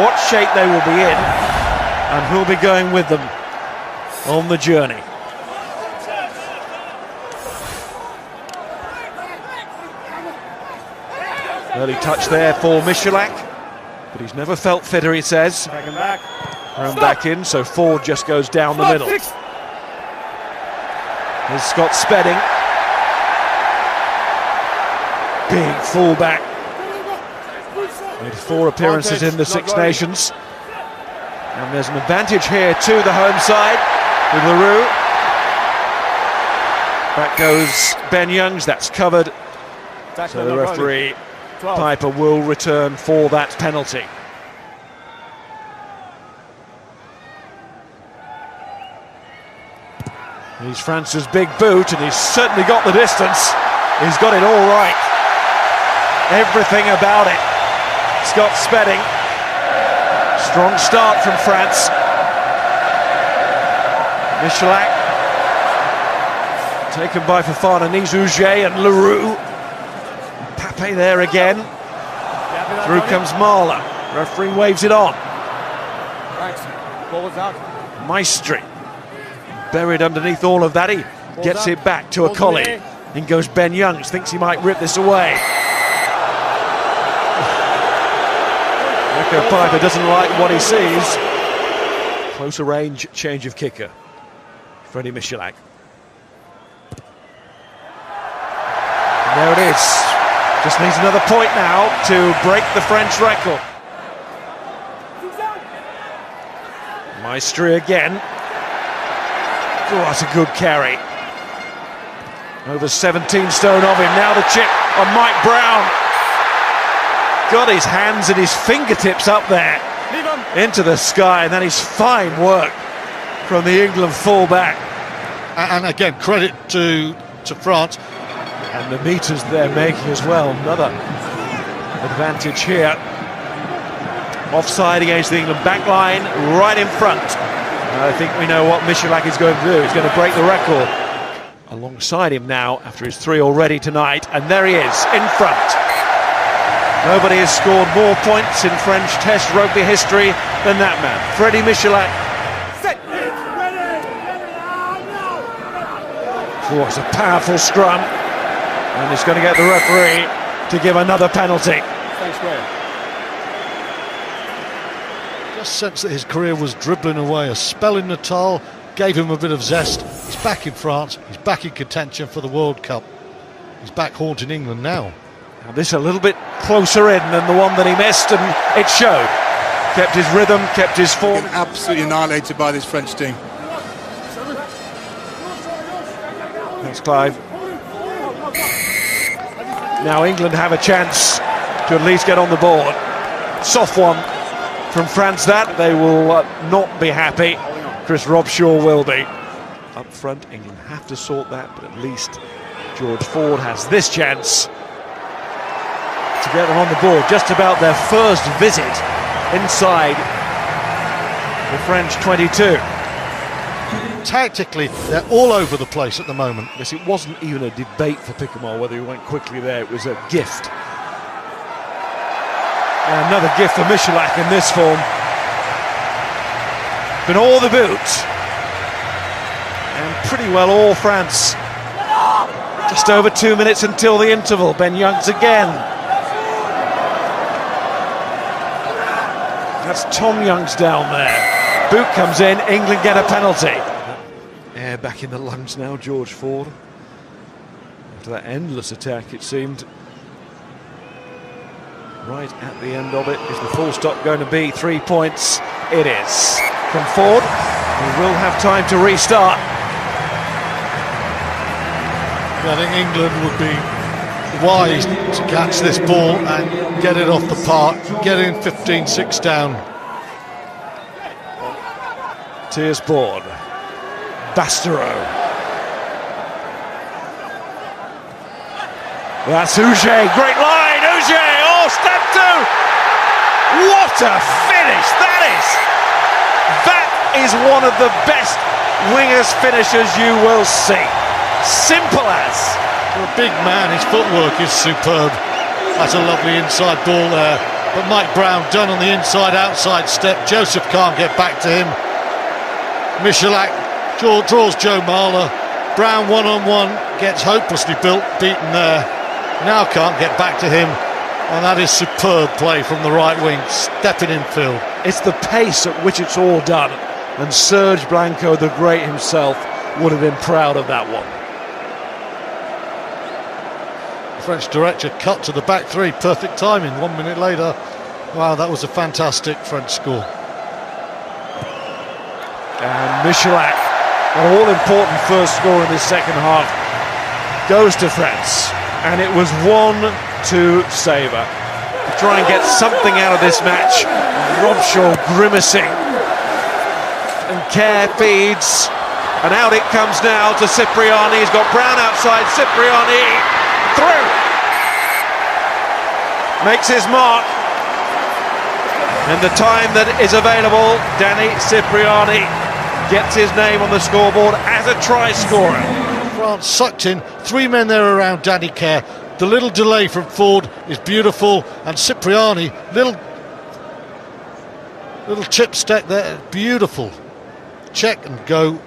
what shape they will be in, and we'll be going with them on the journey. Early touch there for Michalak, but he's never felt fitter, he says. Round back in, so Ford just goes down the middle. Here's Scott Spedding. Big fullback. Made 4 appearances in the Six Nations. And there's an advantage here to the home side with LaRue. Back goes Ben Youngs, that's covered. So the referee, Piper, will return for that penalty. He's France's big boot, and he's certainly got the distance. He's got it all right. Everything about it. Scott Spedding. Strong start from France. Michalak. Taken by Fofana, Nizouge and LaRue. Pape there again. Through comes Marla. Referee waves it on. Maestri. Buried underneath all of that, he gets it back to a colleague. In goes Ben Youngs, thinks he might rip this away. Rico Piper doesn't like what he sees. Closer range, change of kicker. Freddie Michalak. And there it is. Just needs another point now to break the French record. Maestri again. Oh, that's a good carry. Over 17 stone of him. Now the chip on Mike Brown. Got his hands and his fingertips up there into the sky, and that is fine work from the England full-back. And again, credit to France. And the meters they're making as well. Another advantage here. Offside against the England back line, right in front. I think we know what Michalak is going to do. He's going to break the record. Alongside him now after his 3 already tonight, and there he is in front. Nobody has scored more points in French Test rugby history than that man, Freddie Michalak. Oh, it's a powerful scrum, and it's going to get the referee to give another penalty. Just sense that his career was dribbling away. A spell in Natal gave him a bit of zest. He's back in France. He's back in contention for the World Cup. He's back haunting England now. Now this a little bit closer in than the one that he missed, and it showed. Kept his rhythm, kept his form. Absolutely annihilated by this French team. Thanks, Clive. Now England have a chance to at least get on the board. Soft one from France, that they will not be happy. Chris Robshaw will be. Up front, England have to sort that, but at least George Ford has this chance to get them on the board. Just about their first visit inside the French 22. Tactically, they're all over the place at the moment. Yes, it wasn't even a debate for Picamore whether he went quickly there. It was a gift. And another gift for Michalak in this form. Been all the boots. And pretty well all France. Just over 2 minutes until the interval. Ben Youngs again. That's Tom Youngs down there. Boot comes in, England get a penalty. Air back in the lungs now, George Ford. After that endless attack, it seemed. Right at the end of it, is the full stop going to be 3 points? It is. From Ford, we will have time to restart. I think England would be wise to catch this ball and get it off the park, get in 15-6 down. Tears board. Bastereau. That's Uge, great line, Uge, oh, step 2! What a finish that is! That is one of the best wingers finishers you will see. Simple as. For a big man, his footwork is superb. That's a lovely inside ball there. but Mike Brown done on the inside-outside step. Joseph can't get back to him. Michalak draws Joe Marler. Brown one-on-one, gets hopelessly beaten there. Now can't get back to him, and that is superb play from the right wing, stepping in field. It's the pace at which it's all done, and Serge Blanco, the great himself, would have been proud of that one. The French director cut to the back three, perfect timing. 1 minute later, wow, that was a fantastic French score. And Michalak, an all-important first score in this second half, goes to France, and it was one to savour. To try and get something out of this match, Robshaw grimacing, and Kerr feeds, and out it comes now to Cipriani. He's got Brown outside, Cipriani through, makes his mark, and the time that is available, Danny Cipriani gets his name on the scoreboard as a try scorer. France sucked in, 3 men there around Danny Kerr. The little delay from Ford is beautiful, and Cipriani, little chip step there, beautiful. Check and go.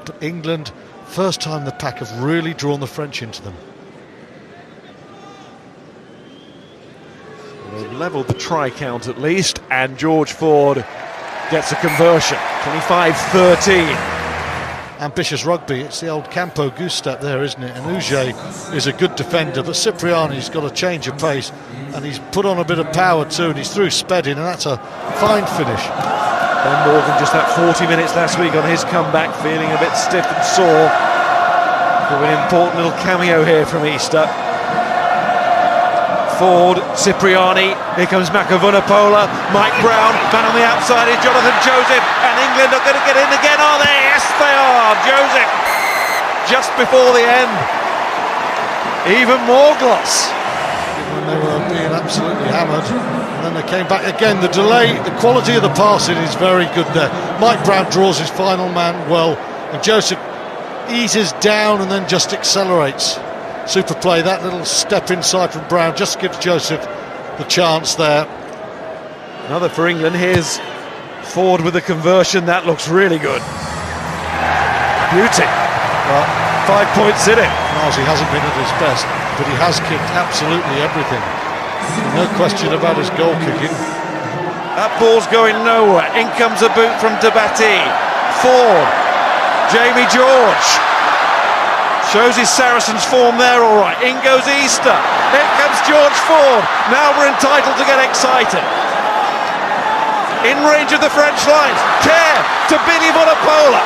But England, first time the pack have really drawn the French into them. They've levelled the try count at least, and George Ford gets a conversion, 25-13. Ambitious rugby, it's the old Campo goose step there, isn't it? And Uge is a good defender, but Cipriani's got a change of pace, and he's put on a bit of power too, and he's through sped in, and that's a fine finish. Ben Morgan just had 40 minutes last week on his comeback, feeling a bit stiff and sore. But an important little cameo here from Easter. Ford, Cipriani, here comes Makavunapola, Mike Brown, man on the outside is Jonathan Joseph, and England are going to get in again, are they? Yes, they are. Joseph, just before the end, even more gloss. When they were being absolutely hammered, and then they came back again. The delay, the quality of the passing is very good there. Mike Brown draws his final man well, and Joseph eases down and then just accelerates. Super play, that little step inside from Brown just gives Joseph the chance there. Another for England. Here's Ford with a conversion. That looks really good. Beauty. Well, 5 points in it. He hasn't been at his best, but he has kicked absolutely everything. No question about his goal kicking. That ball's going nowhere. In comes a boot from Tabati. Ford. Jamie George. Shows his Saracens form there, all right. In goes Easter. Here comes George Ford. Now we're entitled to get excited. In range of the French lines. Kerr to Billy Vunipola.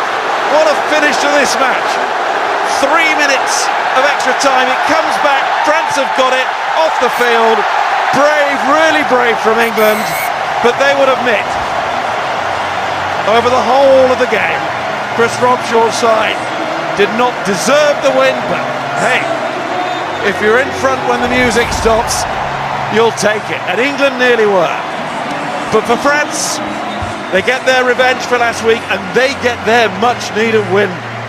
What a finish to this match. 3 minutes of extra time. It comes back. France have got it off the field. Brave, really brave from England. But they would admit, over the whole of the game, Chris Robshaw's side did not deserve the win, but hey, if you're in front when the music stops, you'll take it. And England nearly were. But for France, they get their revenge for last week, and they get their much-needed win